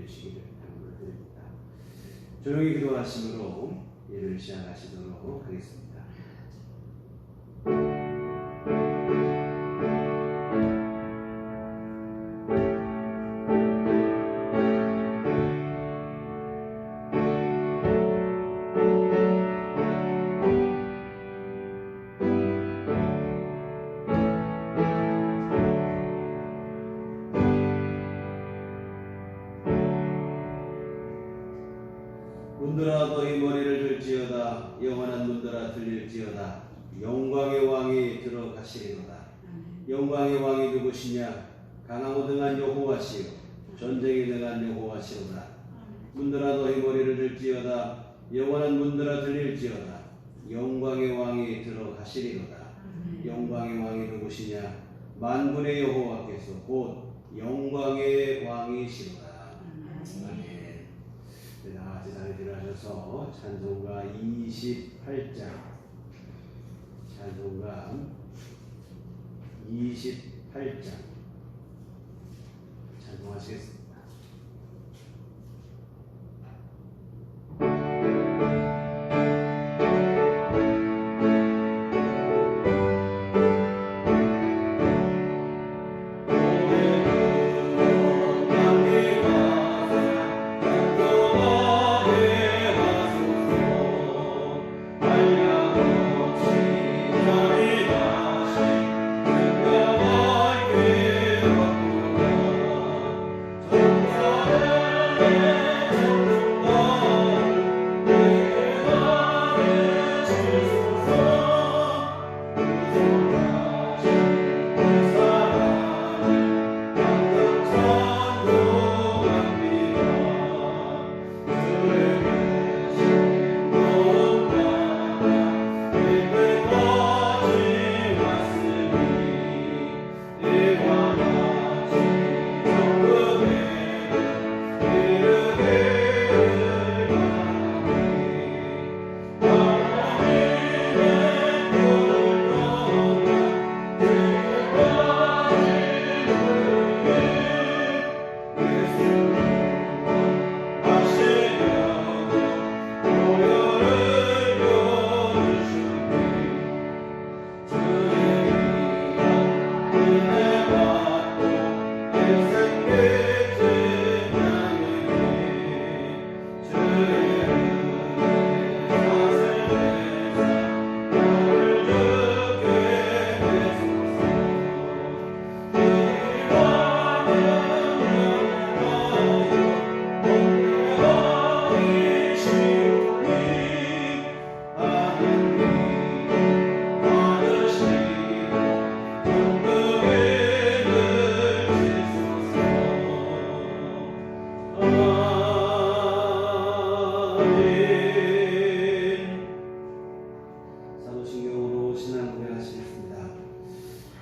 주시기를 당부를 드립니다. 조용히 기도하심으로 일을 시작하시도록 하겠습니다. 문들아 너희 머리를 들지어다. 영원한 문들아 들릴지어다. 영광의 왕이 들어가시리로다. 영광의 왕이 누구시냐? 강하고 등한 여호와시요 전쟁에 등한 여호와시로다. 문들아 너희 머리를 들지어다. 영원한 문들아 들릴지어다. 영광의 왕이 들어가시리로다. 영광의 왕이 누구시냐? 만군의 여호와께서 곧 영광의 왕이시로다. 아멘. 다 같이 자리를 하셔서 찬송가 28장 찬송가 28장 찬송하시겠습니다.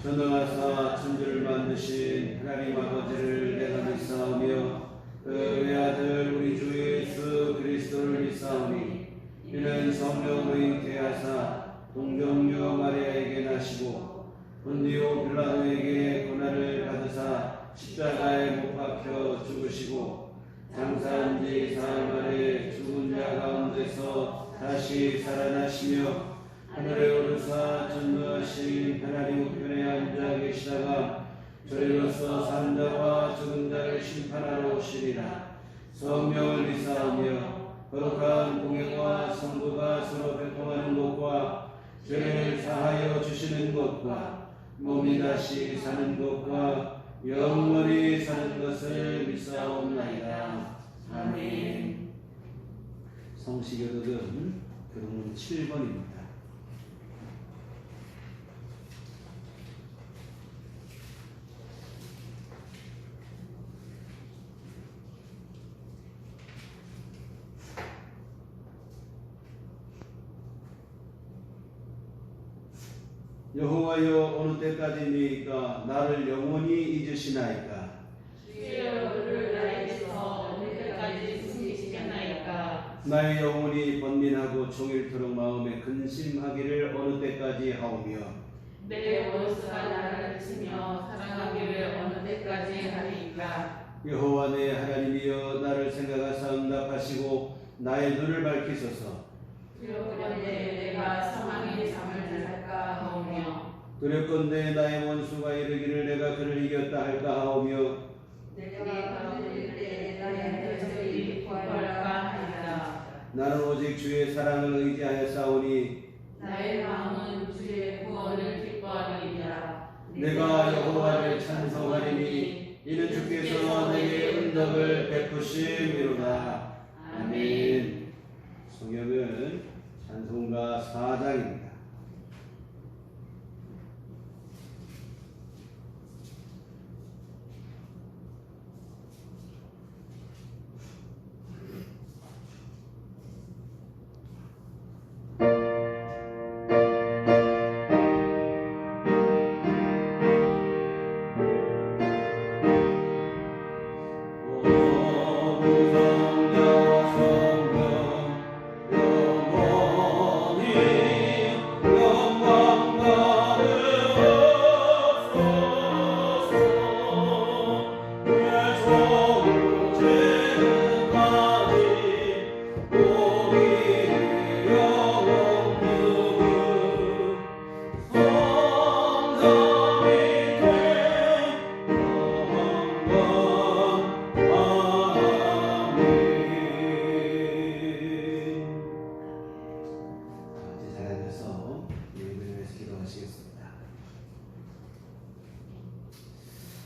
전능하사 천지를 만드신 하나님 아버지를 내가 믿사오며 그 외아들 우리 주 예수 그리스도를 믿사오니 이는 성령으로 잉태하사 동정녀 마리아에게 나시고 본디오 빌라도에게 고난을 받으사 십자가에 못 박혀 죽으시고 장사한 지 사흘 만에 죽은 자 가운데서 다시 살아나시며 하늘에 오르사 전능하신 하나님 우편에 앉아 계시다가 저희로서 산 자와 죽은 자를 심판하러 오시리라. 성령을 믿사오며 거룩한 공예와 성부가 서로 교통하는 것과 죄를 사하여 주시는 것과 몸이 다시 사는 것과 영원히 사는 것을 믿사옵나이다. 아멘. 성시교독은 교독문 7번입니다. 여호와여 어느 때까지니까 나를 영원히 잊으시나이까? 주여 너를 나에게서 어느 때까지 숨기시겠나이까? 나의 영혼이 번민하고 종일토록 마음에 근심하기를 어느 때까지 하오며 내 원수가 나를 치며 사랑하기를 어느 때까지 하리이까? 여호와 내 하나님이여 나를 생각하사 응답하시고 나의 눈을 밝히소서. 두렵건대 내가 사망의 잠을 들을까 하오며 두렵건대 나의 원수가 이르기를 내가 그를 이겼다 할까 하오며 내가 가로들일 때 나의 뼈저리 부활할까 하리라. 나는 오직 주의 사랑을 의지하여 싸우니 나의 마음은 주의 구원을 기뻐하리라. 내가 여호와를 찬송하리니 이는 주께서 내게 은덕을 베푸심이로다. 아멘. 성경은 찬송가 4장입니다.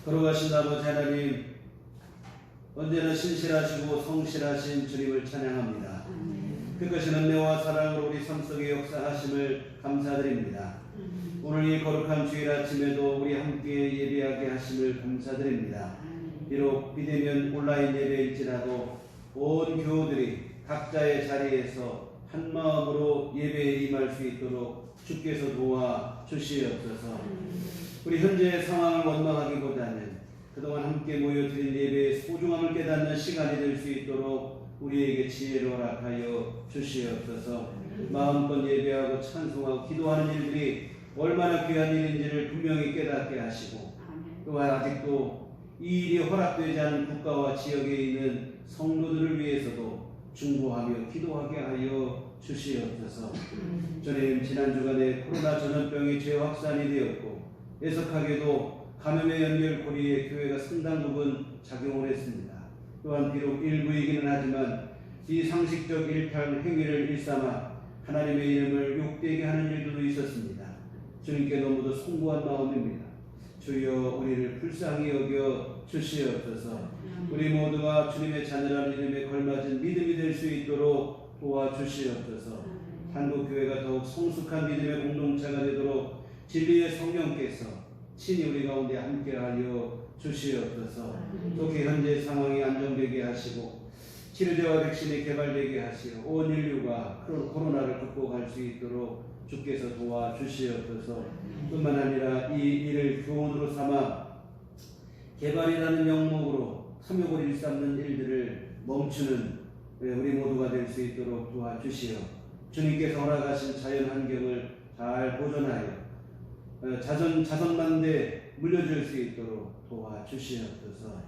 걸어가신 아버지 하나님, 언제나 신실하시고 성실하신 주님을 찬양합니다. 그것이 은혜와 사랑으로 우리 삶 속에 역사하심을 감사드립니다. 오늘 이 거룩한 주일 아침에도 우리 함께 예배하게 하심을 감사드립니다. 비록 비대면 온라인 예배일지라도 온 교우들이 각자의 자리에서 한 마음으로 예배에 임할 수 있도록 주께서 도와 주시옵소서. 우리 현재의 상황을 원망하기보다는 그동안 함께 모여드린 예배의 소중함을 깨닫는 시간이 될 수 있도록 우리에게 지혜를 허락하여 주시옵소서. 마음껏 예배하고 찬송하고 기도하는 일들이 얼마나 귀한 일인지를 분명히 깨닫게 하시고, 또한 아직도 이 일이 허락되지 않은 국가와 지역에 있는 성도들을 위해서도 중보하며 기도하게 하여 주시옵소서. 주님, 지난 주간에 코로나 전염병이 재확산이 되었고 애석하게도 감염의 연결고리에 교회가 상당 부분 작용을 했습니다. 또한 비록 일부이기는 하지만 비상식적 일탈 행위를 일삼아 하나님의 이름을 욕되게 하는 일들도 있었습니다. 주님께 너무도 송구한 마음입니다. 주여 우리를 불쌍히 여겨 주시옵소서. 우리 모두가 주님의 자녀라는 이름에 걸맞은 믿음이 될 수 있도록 도와주시옵소서. 한국교회가 더욱 성숙한 믿음의 공동체가 되도록 진리의 성령께서 친히 우리 가운데 함께하여 주시옵소서. 또 현재 상황이 안정되게 하시고 치료제와 백신이 개발되게 하시고 온 인류가 코로나를 극복할 수 있도록 주께서 도와주시옵소서. 뿐만 아니라 이 일을 교훈으로 삼아 개발이라는 명목으로 탐욕을 일삼는 일들을 멈추는 우리 모두가 될 수 있도록 도와주시오. 주님께서 허락하신 자연 환경을 잘 보존하여 자선만대 물려줄 수 있도록 도와주시옵소서.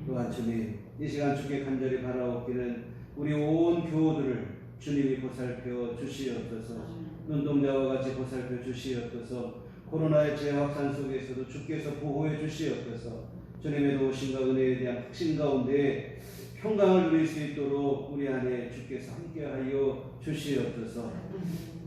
또한 주님, 이 시간 주께 간절히 바라옵기는 우리 온 교우들을 주님이 보살펴 주시옵소서. 눈동자와 같이 보살펴 주시옵소서. 코로나의 재확산 속에서도 주께서 보호해 주시옵소서. 주님의 도우심과 은혜에 대한 확신 가운데 평강을 누릴 수 있도록 우리 안에 주께서 함께하여 주시옵소서.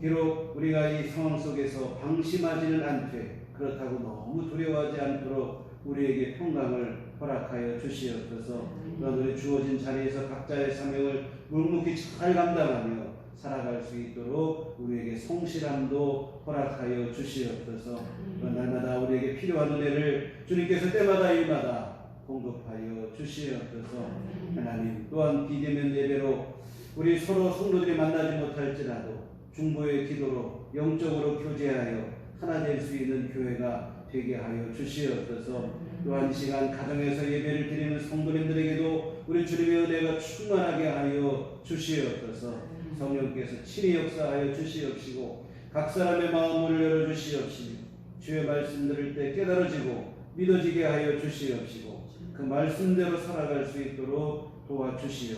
비록 우리가 이 상황 속에서 방심하지는 않되 그렇다고 너무 두려워하지 않도록 우리에게 평강을 허락하여 주시옵소서. 또한 우리 주어진 자리에서 각자의 사명을 묵묵히 잘 감당하며 살아갈 수 있도록 우리에게 성실함도 허락하여 주시옵소서. 날마다 우리에게 필요한 은혜를 주님께서 때마다 일마다 공급하여 주시옵소서. 하나님, 또한 비대면 예배로 우리 서로 성도들이 만나지 못할지라도 중보의 기도로 영적으로 교제하여 하나 될 수 있는 교회가 되게 하여 주시옵소서. 또한 이 시간 가정에서 예배를 드리는 성도님들에게도 우리 주님의 은혜가 충만하게 하여 주시옵소서. 성령께서 친히 역사하여 주시옵시고 각 사람의 마음을 열어주시옵시며 주의 말씀 들을 때 깨달아지고 믿어지게 하여 주시옵시고 그 말씀대로 살아갈 수 있도록 도와주시어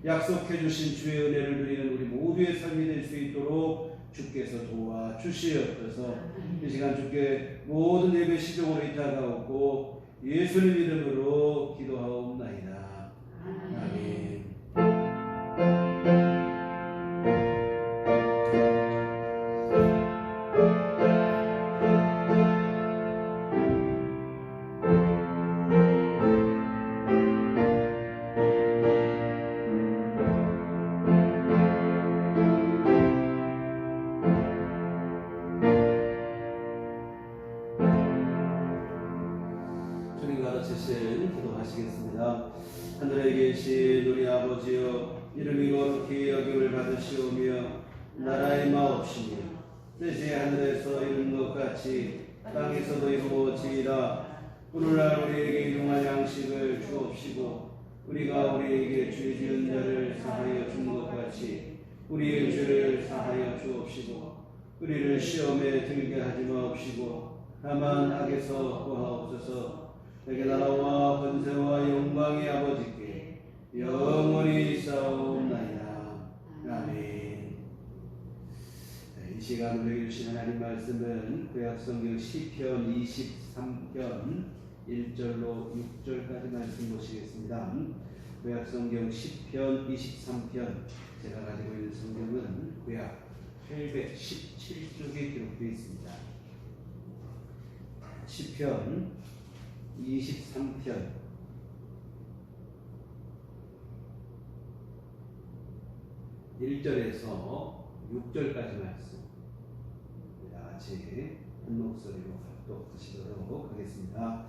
약속해 주신 주의 은혜를 누리는 우리 모두의 삶이 될 수 있도록 주께서 도와주시옵소서. 이 시간 주께 모든 예배 시종으로 다가오고 예수님 이름으로 기도하옵나이다. 아멘. 기도하시겠습니다. 하늘에 계신 우리 아버지여, 이름이 거룩히 여김을 받으시오며 나라의 마옵시며 뜻이 하늘에서 이룬 것 같이 땅에서도 이루어지이다. 오늘날 우리에게 일용할 양식을 주옵시고 우리가 우리에게 죄 지은 자를 사하여 준 것 같이 우리의 죄를 사하여 주옵시고 우리를 시험에 들게 하지 마옵시고 다만 악에서 구하옵소서. 내게 나라와 권세와 영광의 아버지께 영원히 있사옵나이다. 아멘. 이 시간 우리에게 주신 하나님 말씀은 구약성경 시편 23편 1절로 6절까지 말씀 보시겠습니다. 구약성경 시편 23편, 제가 가지고 있는 성경은 구약 817쪽에 기록되어 있습니다. 시편 23편 1절에서 6절까지 말씀, 다 같이 한 목소리로 합독하시도록 하겠습니다.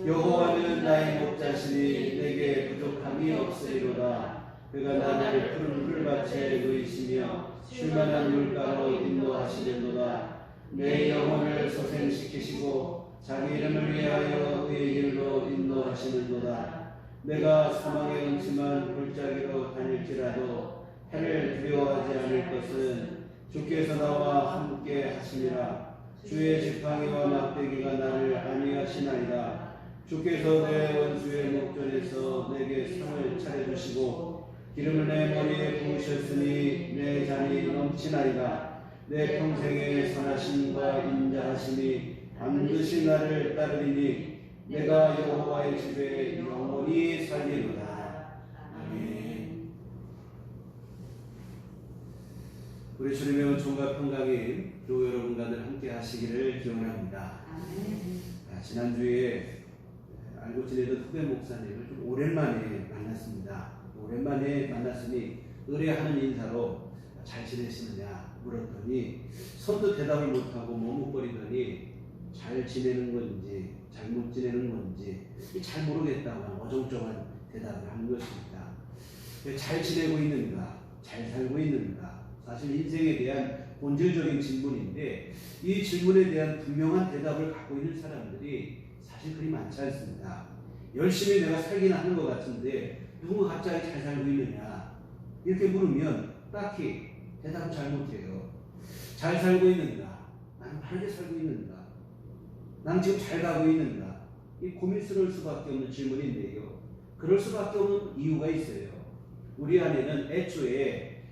여호와는 나의 목자시니 내게 부족함이 없으리로다. 그가 나를 푸른 풀밭에 놓이시며 쉴만한 물가로 인도하시려도다. 내 영혼을 소생시키시고 자기 이름을 위하여 의의 길로 인도하시는도다. 내가 사망의 음침한 골짜기로 다닐지라도 해를 두려워하지 않을 것은 주께서 나와 함께 하시니라. 주의 지팡이와 막대기가 나를 안위하시나이다. 주께서 내 원수의 목전에서 내게 상을 차려주시고 기름을 내 머리에 부으셨으니 내 잔이 넘치나이다. 내 평생의 선하심과 인자하심이 반드시 나를 따르리니 내가 여호와의 집에 영원히 살리로다. 아멘. 우리 주님의 은총과 평강이 또 여러분과 늘 함께 하시기를 기원합니다. 지난주에 알고 지내던 후배 목사님을 좀 오랜만에 만났습니다. 오랜만에 만났으니 의뢰하는 인사로 잘 지내시느냐 물었더니 선뜻 대답을 못하고 머뭇거리더니 잘 지내는 건지 잘못 지내는 건지 잘 모르겠다고 어정쩡한 대답을 하는 것입니다. 잘 지내고 있는가, 잘 살고 있는가, 사실 인생에 대한 본질적인 질문인데 이 질문에 대한 분명한 대답을 갖고 있는 사람들이 사실 그리 많지 않습니다. 열심히 내가 살긴 하는 것 같은데 누가 갑자기 잘 살고 있느냐 이렇게 물으면 딱히 대답을 잘 못해요. 잘 살고 있는가, 나는 바르게 살고 있는가, 난 지금 잘 가고 있는가, 이 고민스러울 수밖에 없는 질문인데요. 그럴 수밖에 없는 이유가 있어요. 우리 안에는 애초에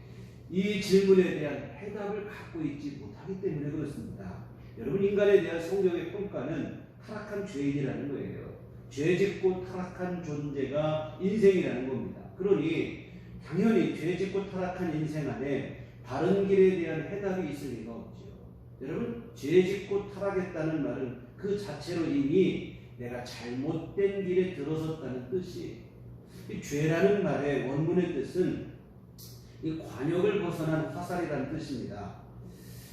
이 질문에 대한 해답을 갖고 있지 못하기 때문에 그렇습니다. 여러분, 인간에 대한 성경의 평가는 타락한 죄인이라는 거예요. 죄 짓고 타락한 존재가 인생이라는 겁니다. 그러니 당연히 죄 짓고 타락한 인생 안에 바른 길에 대한 해답이 있을 리가 없죠. 여러분, 죄 짓고 타락했다는 말은 그 자체로 이미 내가 잘못된 길에 들어섰다는 뜻이에요. 이 죄라는 말의 원문의 뜻은 이 관역을 벗어난 화살이라는 뜻입니다.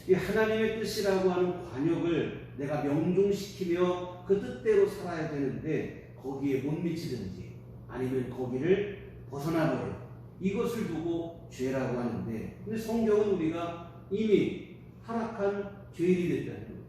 이 하나님의 뜻이라고 하는 관역을 내가 명중시키며 그 뜻대로 살아야 되는데 거기에 못 미치든지 아니면 거기를 벗어나버려. 이것을 두고 죄라고 하는데, 근데 성경은 우리가 이미 타락한 죄인이 됐다는 거예요.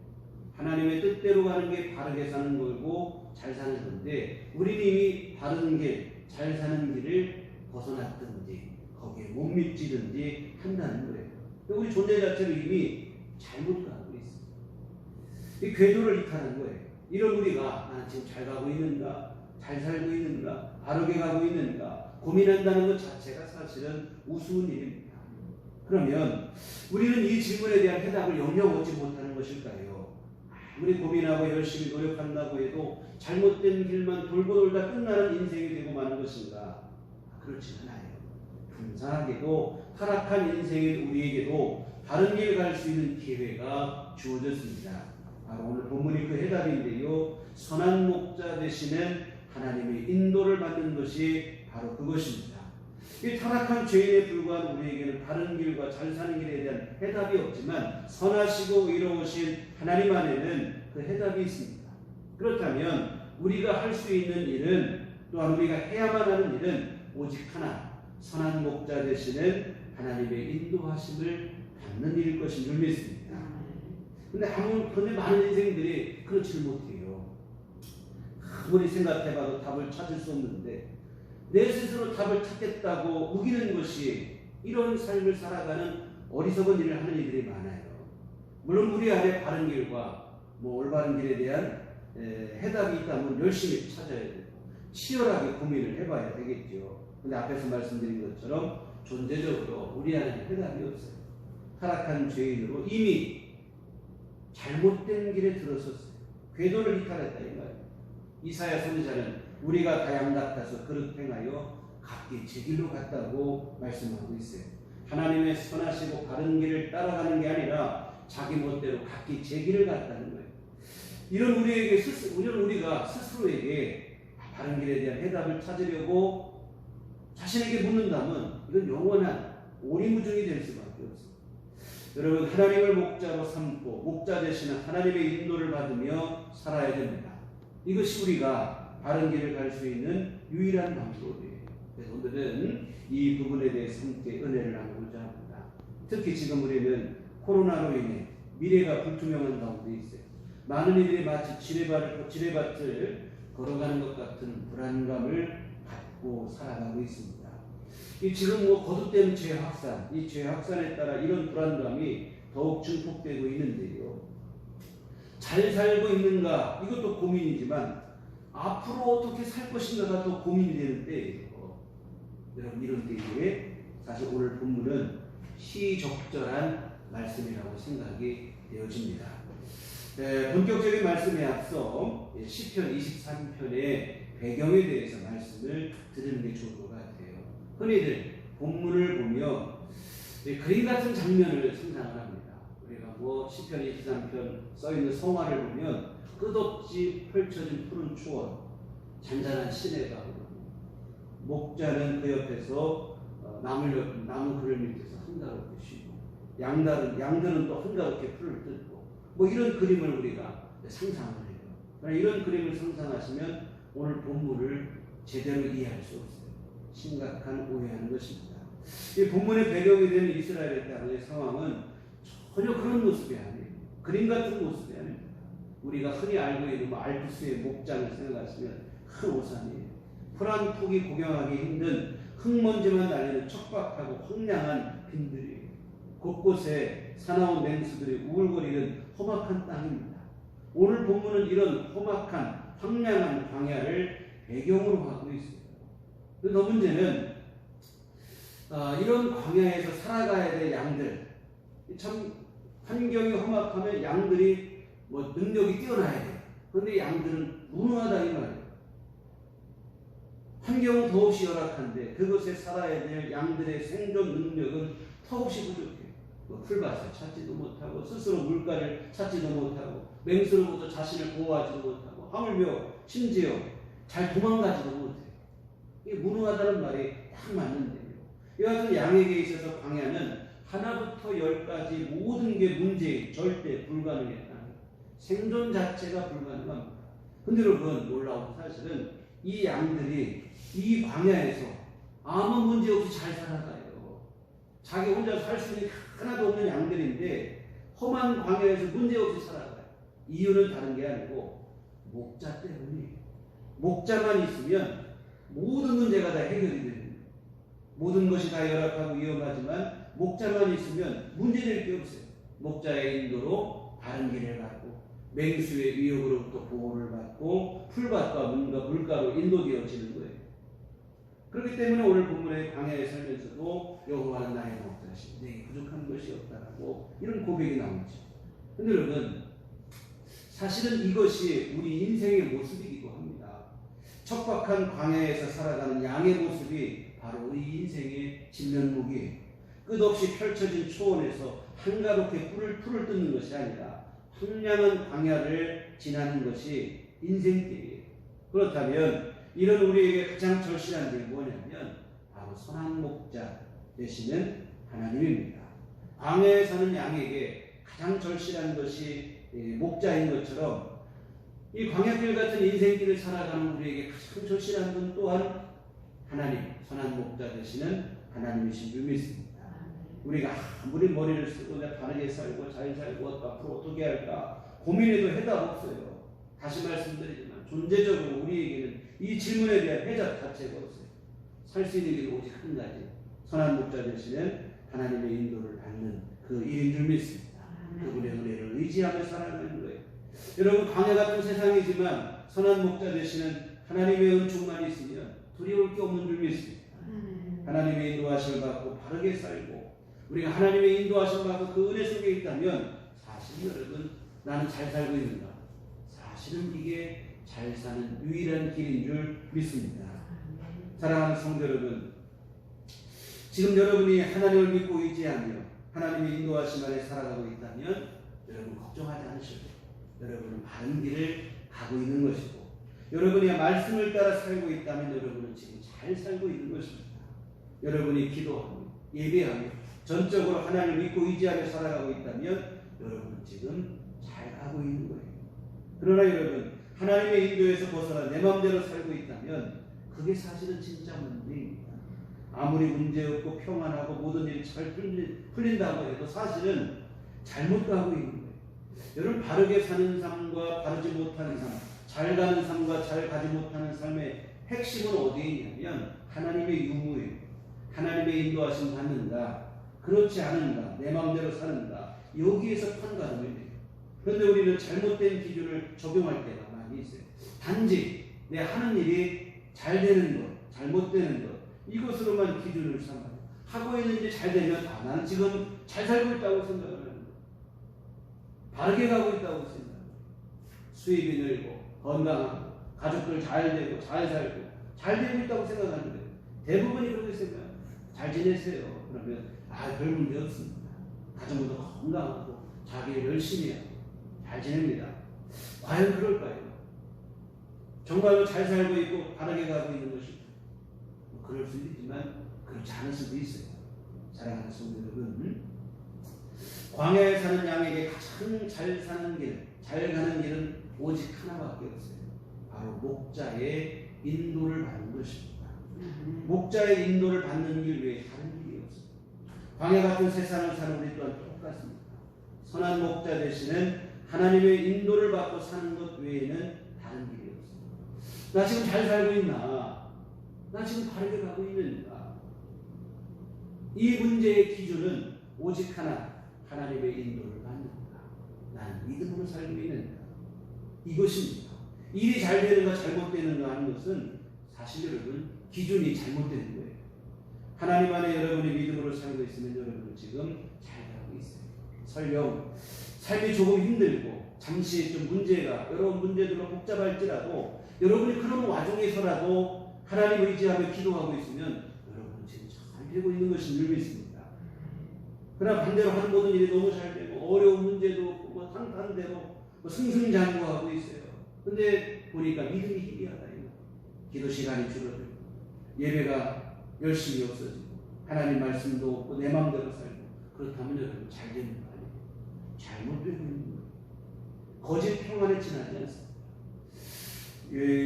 하나님의 뜻대로 가는 게 바르게 사는 거고 잘 사는 건데 우리는 이미 바른 길, 잘 사는 길을 벗어났든지 거기에 못 미치든지 한다는 거예요. 우리 존재 자체로 이미 잘못 가고 있어요. 이 궤도를 이탈한 거예요. 이런 우리가 나는 지금 잘 가고 있는가, 잘 살고 있는가, 바르게 가고 있는가 고민한다는 것 자체가 사실은 우스운 일입니다. 그러면 우리는 이 질문에 대한 해답을 영영 얻지 못하는 것일까요? 아무리 고민하고 열심히 노력한다고 해도 잘못된 길만 돌고 돌다 끝나는 인생이 되고 마는 것인가? 그렇지 않아요. 감사하게도 타락한 인생인 우리에게도 바른 길 갈 수 있는 기회가 주어졌습니다. 바로 오늘 본문이 그 해답인데요. 선한 목자 되시는 하나님의 인도를 받는 것이 바로 그것입니다. 이 타락한 죄인에 불과한 우리에게는 바른 길과 잘 사는 길에 대한 해답이 없지만 선하시고 의로우신 하나님 안에는 그 해답이 있습니다. 그렇다면 우리가 할 수 있는 일은, 또한 우리가 해야만 하는 일은 오직 하나, 선한 목자 되시는 하나님의 인도하심을 받는 일일 것인 줄 믿습니다. 그런데 많은 인생들이 그렇지를 못해요. 아무리 생각해봐도 답을 찾을 수 없는데 내 스스로 답을 찾겠다고 우기는 것이 이런 삶을 살아가는 어리석은 일을 하는 이들이 많아요. 물론 우리 안에 바른 길과 올바른 길에 대한 해답이 있다면 열심히 찾아야 되고 치열하게 고민을 해봐야 되겠죠. 근데 앞에서 말씀드린 것처럼 존재적으로 우리 안에 해답이 없어요. 타락한 죄인으로 이미 잘못된 길에 들어섰어요. 궤도를 이탈했다 이 말이에요. 이사야 선지자는 우리가 다 양 같아서 그릇 행하여 각기 제 길로 갔다고 말씀하고 있어요. 하나님의 선하시고 바른 길을 따라가는 게 아니라 자기 멋대로 각기 제 길을 갔다는 거예요. 이런 우리가 스스로에게 바른 길에 대한 해답을 찾으려고 자신에게 묻는다면 이건 영원한 오리무중이 될 수밖에 없어요. 여러분, 하나님을 목자로 삼고 목자 되시는 하나님의 인도를 받으며 살아야 됩니다. 이것이 우리가 바른 길을 갈 수 있는 유일한 방법이에요. 그래서 오늘은 이 부분에 대해서 함께 은혜를 나누고자 합니다. 특히 지금 우리는 코로나로 인해 미래가 불투명한 가운데 있어요. 많은 이들이 마치 지뢰밭을 걸어가는 것 같은 불안감을 갖고 살아가고 있습니다. 지금 거듭되는 죄 확산, 이 죄 확산에 따라 이런 불안감이 더욱 증폭되고 있는데요. 잘 살고 있는가? 이것도 고민이지만 앞으로 어떻게 살 것인가가 더 고민이 되는 때예요. 여러분, 이런 때에 사실 오늘 본문은 시적절한 말씀이라고 생각이 되어집니다. 본격적인 말씀에 앞서 시편 23편의 배경에 대해서 말씀을 드리는 게 좋을 것 같아요. 흔히들 본문을 보면 그림 같은 장면을 상상을 합니다. 우리가 시편 23편 써있는 성화를 보면 끝없이 펼쳐진 푸른 초원, 잔잔한 시내가 흐르고 목자는 그 옆에서 나무 그늘 밑에서 한가롭게 쉬고 양들은 또 한가롭게 풀을 뜯고 이런 그림을 우리가 상상을 해요. 그러나 이런 그림을 상상하시면 오늘 본문을 제대로 이해할 수 없어요. 심각한 오해하는 것입니다. 이 본문의 배경이 되는 이스라엘의 땅의 상황은 전혀 그런 모습이 아니에요. 그림 같은 모습이 아닙니다. 우리가 흔히 알고 있는 알프스의 목장을 생각하시면 큰 오산이에요. 풀 한 폭이 구경하기 힘든 흙먼지만 날리는 척박하고 황량한 빈들이에요. 곳곳에 사나운 맹수들이 우글거리는 험악한 땅입니다. 오늘 본문은 이런 험악한 황량한 광야를 배경으로 하고 있어요. 더 문제는 이런 광야에서 살아가야 될 양들, 참 환경이 험악하면 양들이 능력이 뛰어나야 돼요. 그런데 양들은 무능하다 이 말이에요. 환경은 더없이 열악한데 그것에 살아야 될 양들의 생존 능력은 턱없이 부족해요. 풀밭을 찾지도 못하고 스스로 물가를 찾지도 못하고 맹수로부터 자신을 보호하지도 못하고 하물며 심지어 잘 도망가지도 못해요. 이게 무능하다는 말이 딱 맞는데요. 이 같은 양에게 있어서 광야는 하나부터 열까지 모든 게 문제예요. 절대 불가능했다. 생존 자체가 불가능합니다. 근데 여러분, 놀라운 사실은 이 양들이 이 광야에서 아무 문제 없이 잘 살아가요. 자기 혼자 살 수 있는 하나도 없는 양들인데 험한 광야에서 문제 없이 살아가요. 이유는 다른 게 아니고 목자 때문이에요. 목자만 있으면 모든 문제가 다 해결이 됩니다. 모든 것이 다 열악하고 위험하지만 목자만 있으면 문제될 게 없어요. 목자의 인도로 바른 길을 가고 맹수의 위협으로부터 보호를 받고 풀밭과 물가로 인도되어지는 거예요. 그렇기 때문에 오늘 본문의 광야에 살면서도 여호와는 나의 목자시니 내게 부족한 것이 없다라고 이런 고백이 나오죠. 근데 여러분, 사실은 이것이 우리 인생의 모습이기도 합니다. 척박한 광야에서 살아가는 양의 모습이 바로 우리 인생의 진면목이에요. 끝없이 펼쳐진 초원에서 한가롭게 풀을 뜯는 것이 아니라 황량한 광야를 지나는 것이 인생길이에요. 그렇다면 이런 우리에게 가장 절실한 게 뭐냐면 바로 선한 목자 되시는 하나님입니다. 광야에 사는 양에게 가장 절실한 것이 목자인 것처럼 이 광야길 같은 인생길을 살아가는 우리에게 가장 절실한 분 또한 하나님, 선한 목자 되시는 하나님이신 줄 믿습니다. 우리가 아무리 머리를 쓰고 내가 바르게 살고 잘 살고 앞으로 어떻게 할까 고민해도 해답 없어요. 다시 말씀드리지만 존재적으로 우리에게는 이 질문에 대한 해답 자체가 없어요. 살 수 있는 길은 오직 한 가지, 선한 목자 되시는 하나님의 인도를 받는 그 일인 줄 믿습니다. 그분의 은혜를 의지하며 살아가는 거예요. 여러분, 광야 같은 세상이지만 선한 목자 되시는 하나님의 은총만 있으면 두려울 게 없는 줄 믿습니다. 하나님의 인도하심을 받고 바르게 살고 우리가 하나님의 인도하심을 받고 그 은혜 속에 있다면 사실 여러분, 나는 잘 살고 있는가? 사실은 이게 잘 사는 유일한 길인 줄 믿습니다. 사랑하는 성도 여러분, 지금 여러분이 하나님을 믿고 의지하며 하나님의 인도하심 아래 살아가고 있다면 여러분 걱정하지 않으셔도 여러분은 바른 길을 가고 있는 것이고, 여러분이 말씀을 따라 살고 있다면 여러분은 지금 잘 살고 있는 것입니다. 여러분이 기도하며 예배하며 전적으로 하나님을 믿고 의지하며 살아가고 있다면 여러분은 지금 잘 가고 있는 거예요. 그러나 여러분, 하나님의 인도에서 벗어나 내 마음대로 살고 있다면 그게 사실은 진짜 문제입니다. 아무리 문제 없고 평안하고 모든 일이 잘 풀린다고 해도 사실은 잘못 가고 있는 거예요. 여러분, 바르게 사는 삶과 바르지 못하는 삶, 잘 가는 삶과 잘 가지 못하는 삶의 핵심은 어디에 있냐면 하나님의 유무예요. 하나님의 인도하심 받는가, 그렇지 않은가, 내 마음대로 사는가, 여기에서 판가름을 해요. 그런데 우리는 잘못된 기준을 적용할 때가 많이 있어요. 단지 내 하는 일이 잘 되는 것, 잘못되는 것, 이것으로만 기준을 삼아요. 하고 있는 일이 잘 되면 나는 지금 잘 살고 있다고 생각을 하는 거예요. 바르게 가고 있다고 생각을 해요. 수입이 늘고 건강하고 가족들 잘 되고 잘 살고 잘 되고 있다고 생각하는 거예요. 대부분이 그렇게 생각해요. 잘 지내세요. 그러면 별 문제 없습니다. 가정도 건강하고 자기 일 열심히 하고 잘 지냅니다. 과연 그럴까요? 정말로 잘 살고 있고 바르게 가고 있는 것일까요? 그럴 수도 있지만 그렇지 않을 수도 있어요. 사랑하는 성도 여러분, 광야에 사는 양에게 가장 잘 사는 길, 잘 가는 길은 오직 하나밖에 없어요. 바로 목자의 인도를 받는 것입니다. 목자의 인도를 받는 길 외에 다른 길이 없어요. 광야 같은 세상을 사는 우리 또한 똑같습니다. 선한 목자 되시는 하나님의 인도를 받고 사는 것 외에는 다른 길이 없어요. 나 지금 잘 살고 있나? 나 지금 바르게 가고 있는가? 이 문제의 기준은 오직 하나, 하나님의 인도를 받는가? 나는 믿음으로 살고 있는가? 이것입니다. 일이 잘 되는가 잘못되는가 하는 것은 사실 여러분 기준이 잘못되는 거예요. 하나님 안에 여러분이 믿음으로 살고 있으면 여러분은 지금 잘 가고 있어요. 설령 삶이 조금 힘들고 잠시 좀 문제가 여러 문제들로 복잡할지라도 여러분이 그런 와중에서라도 하나님 의지하며 기도하고 있으면 여러분은 지금 잘 되고 있는 것인 줄 믿습니다. 그러나 반대로 하는 모든 일이 너무 잘 되고 어려운 문제도 없고 탄탄대로 승승장구하고 있어요. 근데 보니까 믿음이 희미하다. 기도 시간이 줄어들고 예배가 열심히 없어지고 하나님 말씀도 없고 내 마음대로 살고, 그렇다면 여러분 잘 되는 거 아니에요. 잘못되고 있는 거예요. 거짓 평안에 지나지 않습니다.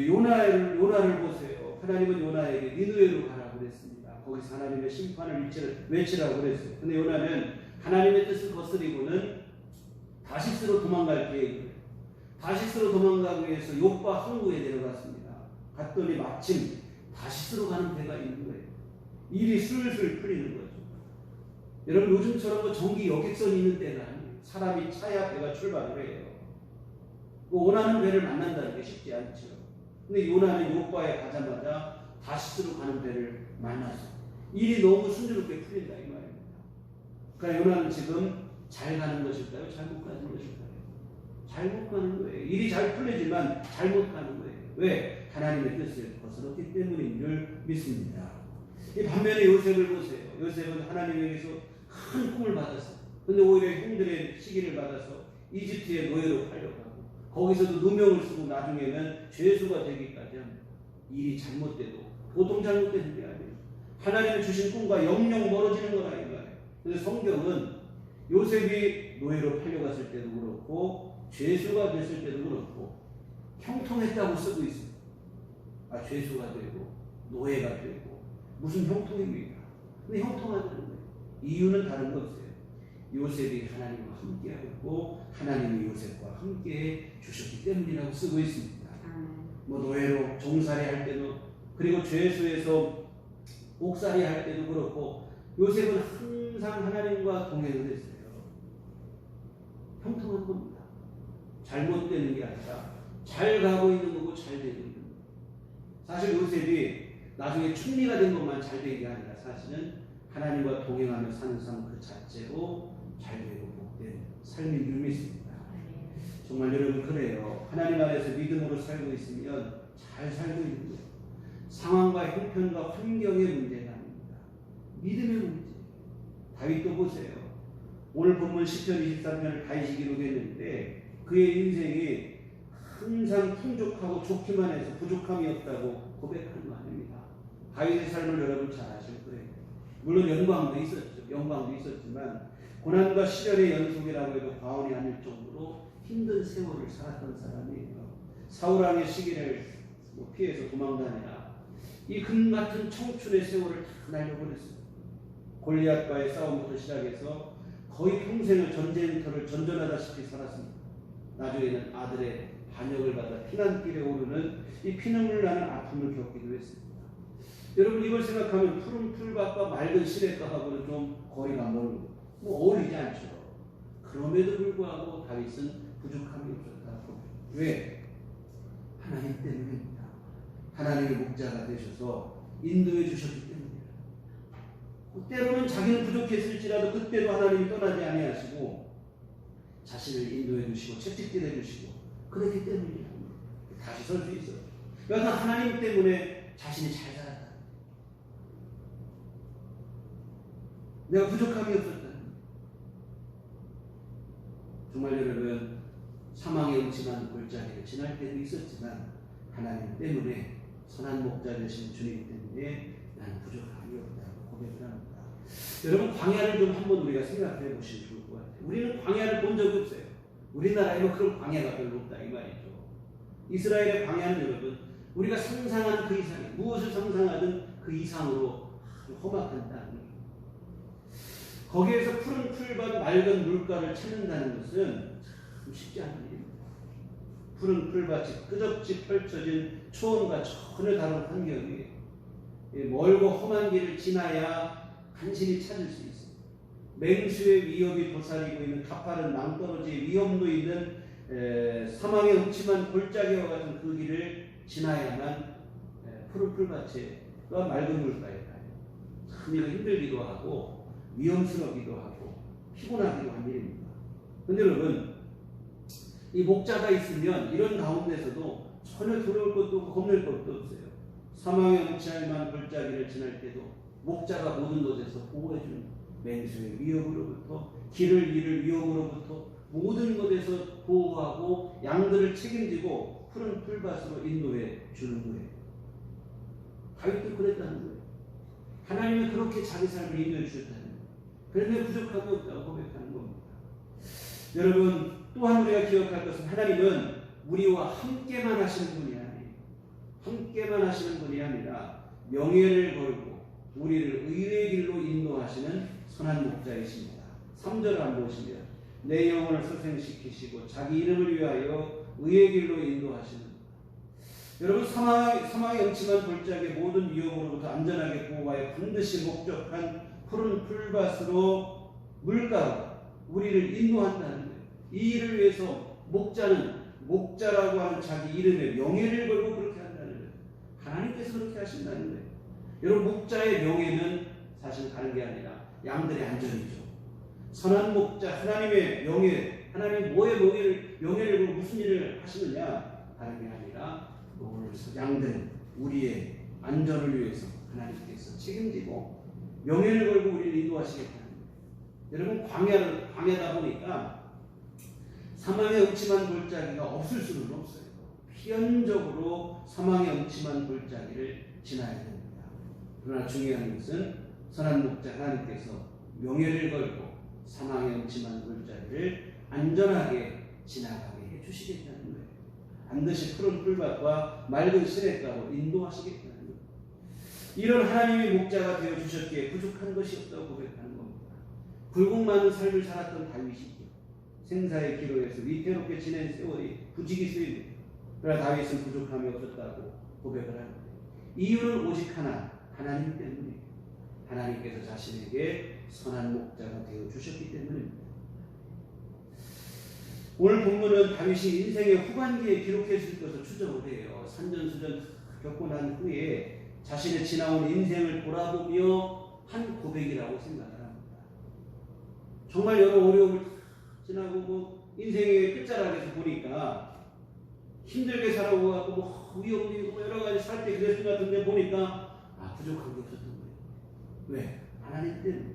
요나를 보세요. 하나님은 요나에게 니느웨로 가라고 그랬습니다. 거기서 하나님의 심판을 외치라고 그랬어요. 근데 요나는 하나님의 뜻을 거스리고는 다시스로 도망갈 계획이에요. 다시스로 도망가기 위해서 욥바 항구에 내려갔습니다. 갔더니 마침 다시스로 가는 배가 있는 거예요. 일이 슬슬 풀리는 거죠. 여러분, 요즘처럼 전기 여객선이 있는 때가 아니에요. 사람이 차야 배가 출발을 해요. 그 원하는 배를 만난다는 게 쉽지 않죠. 근데 요나는 요바에 가자마자 다시스로 가는 배를 만나서 일이 너무 순조롭게 풀린다 이 말입니다. 그러니까 요나는 지금 잘 가는 것일까요? 잘못 가는 것일까요? 잘못 가는 거예요. 일이 잘 풀리지만 잘못 가는 거예요. 왜? 하나님의 뜻을 거스렀기 때문인 줄 믿습니다. 이 반면에 요셉을 보세요. 요셉은 하나님에게서 큰 꿈을 받았어요. 근데 오히려 형들의 시기를 받아서 이집트의 노예로 팔려가고 거기서도 누명을 쓰고 나중에는 죄수가 되기까지 합니다. 일이 잘못돼도 보통 잘못되는 게 아니에요. 하나님이 주신 꿈과 영영 멀어지는 거라 이 말이에요. 그래서 성경은 요셉이 노예로 팔려갔을 때도 그렇고 죄수가 됐을 때도 그렇고 형통했다고 쓰고 있습니다. 아, 죄수가 되고 노예가 되고 무슨 형통입니까? 근데 형통하다는 거예요. 이유는 다른 거 없어요. 요셉이 하나님과 함께하고 하나님이 요셉과 함께 주셨기 때문이라고 쓰고 있습니다. 뭐 노예로 종살이 할 때도 그리고 죄수에서 옥살이 할 때도 그렇고 요셉은 항상 하나님과 동행을 했어요. 형통한 겁니다. 잘못되는 게 아니라 잘 가고 있는 거고 잘 되고 있는 거예요. 사실 요셉이 나중에 총리가 된 것만 잘 된 게 아니라 사실은 하나님과 동행하며 사는 삶 그 자체로 잘 되고 복된 삶인 줄 믿습니다. 정말 여러분 그래요. 하나님 안에서 믿음으로 살고 있으면 잘 살고 있는 거예요. 상황과 형편과 환경의 문제가 아닙니다. 믿음의 문제. 다윗도 보세요. 오늘 본문 시편 23편을 다윗이 기록했는데 그의 인생이 항상 풍족하고 좋기만 해서 부족함이 없다고 고백하는 거 아닙니다. 다윗의 삶을 여러분 잘 아실 거예요. 물론 영광도 있었지만 고난과 시련의 연속이라고 해도 과언이 아닐 정도로 힘든 세월을 살았던 사람이에요. 사울왕의 시기를 피해서 도망다니나 이 금같은 청춘의 세월을 다 날려보냈어요. 골리앗과의 싸움부터 시작해서 거의 평생을 전쟁터를 전전하다시피 살았습니다. 나중에는 아들의 반역을 받아 피난길에 오르는 이 피눈물 나는 아픔을 겪기도 했습니다. 여러분 이걸 생각하면 푸른 풀밭과 맑은 시냇가하고는 좀 거리가 멀고 어울리지 않죠. 그럼에도 불구하고 다윗은 부족함이 없었다고. 왜? 하나님 때문입니다. 하나님의 목자가 되셔서 인도해 주셨기 때문입니다. 때로는 자기는 부족했을지라도 그때도 하나님이 떠나지 아니하시고 자신을 인도해 주시고 채찍질해 주시고 그렇기 때문입니다. 다시 설 수 있어요. 여하튼 하나님 때문에 자신이 잘 살았다. 내가 부족함이 없었다. 정말 여러분 사망의 음침한 골짜기를 지날 때도 있었지만 하나님 때문에 선한 목자 되신 주님 때문에 나는 부족함이 없다고 고백을 합니다. 여러분 광야를 좀 한번 우리가 생각해 보시면 좋을 것 같아요. 우리는 광야를 본 적이 없어요. 우리나라에는 그런 광야가 별로 없다 이 말이죠. 이스라엘의 광야는 여러분 우리가 상상한 그 이상에 무엇을 상상하든 그 이상으로 험악한 땅이에요. 거기에서 푸른 풀밭 맑은 물가를 찾는다는 것은 참 쉽지 않은 일입니다. 푸른 풀밭이 끄적지 펼쳐진 초원과 전혀 다른 환경이 멀고 험한 길을 지나야 간신히 찾을 수 있습니다. 맹수의 위협이 도사리고 있는 가파른 낭떠러지의 위험도 있는 사망의 음침한 골짜기와 같은 그 길을 지나야만 푸른 풀밭과 맑은 물가에 가요. 참 이거 힘들기도 하고 위험스럽기도 하고 피곤하기도 한 일입니다. 그런데 여러분 이 목자가 있으면 이런 가운데서도 전혀 두려울 것도 없고 겁낼 것도 없어요. 사망의 음침한 골짜기를 지날 때도 목자가 모든 것에서 보호해주는 맹수의 위협으로부터 길을 잃을 위험으로부터 모든 것에서 보호하고 양들을 책임지고 푸른 풀밭으로 인도해 주는 거예요. 다윗도 그랬다는 거예요. 하나님은 그렇게 자기 삶을 인도해 주셨다는 거예요. 그런데 부족함이 없다고 고백하는 겁니다. 여러분 또한 우리가 기억할 것은 하나님은 우리와 함께만 하시는 분이 아니에요. 함께만 하시는 분이 아니라 명예를 걸고 우리를 의의 길로 인도하시는 선한 목자이십니다. 3절을 한번 보시면 내 영혼을 소생시키시고 자기 이름을 위하여 의의 길로 인도하시는 여러분 사망의 음침한 골짜기의 모든 위험으로부터 안전하게 보호하여 반드시 목적한 푸른 풀밭으로 물가로 우리를 인도한다는 거예요. 이 일을 위해서 목자는 목자라고 하는 자기 이름에 명예를 걸고 그렇게 한다는 거예요. 하나님께서 그렇게 하신다는 거예요. 여러분, 목자의 명예는 사실 다른 게 아니라 양들의 안전이죠. 선한 목자, 하나님의 명예, 하나님 뭐의 명예를 걸고 무슨 일을 하시느냐? 다른 게 아니라 오늘 양들, 우리의 안전을 위해서 하나님께서 책임지고 명예를 걸고 우리를 인도하시겠다는 거예요. 여러분, 광야다 보니까 사망의 음침한 골짜기가 없을 수는 없어요. 필연적으로 사망의 음침한 골짜기를 지나야 됩니다. 그러나 중요한 것은 선한 목자 하나님께서 명예를 걸고 사망의 음침한 골짜기를 안전하게 지나가게 해주시겠다는 거예요. 반드시 푸른 풀밭과 맑은 시냇가로 인도하시겠다는 거예요. 이런 하나님의 목자가 되어주셨기에 부족한 것이 없다고 고백하는 겁니다. 굴곡 많은 삶을 살았던 다윗이죠. 생사의 기로에서 위태롭게 지낸 세월이 부지기수입니다. 그러나 다윗은 부족함이 없었다고 고백을 합니다. 이유는 오직 하나, 하나님 때문이에요. 하나님께서 자신에게 선한 목자가 되어주셨기 때문입니다. 오늘 본문은 다윗이 인생의 후반기에 기록했을 것을 추정을 해요. 산전수전 겪고 난 후에 자신의 지나온 인생을 돌아보며 한 고백이라고 생각을 합니다. 정말 여러 어려움을 지나고 인생의 끝자락에서 보니까 힘들게 살아오고 위험이 여러 가지 살 때 그랬을 것 같은데 보니까 부족한 게 없었던 거예요. 왜? 하나님 때문에.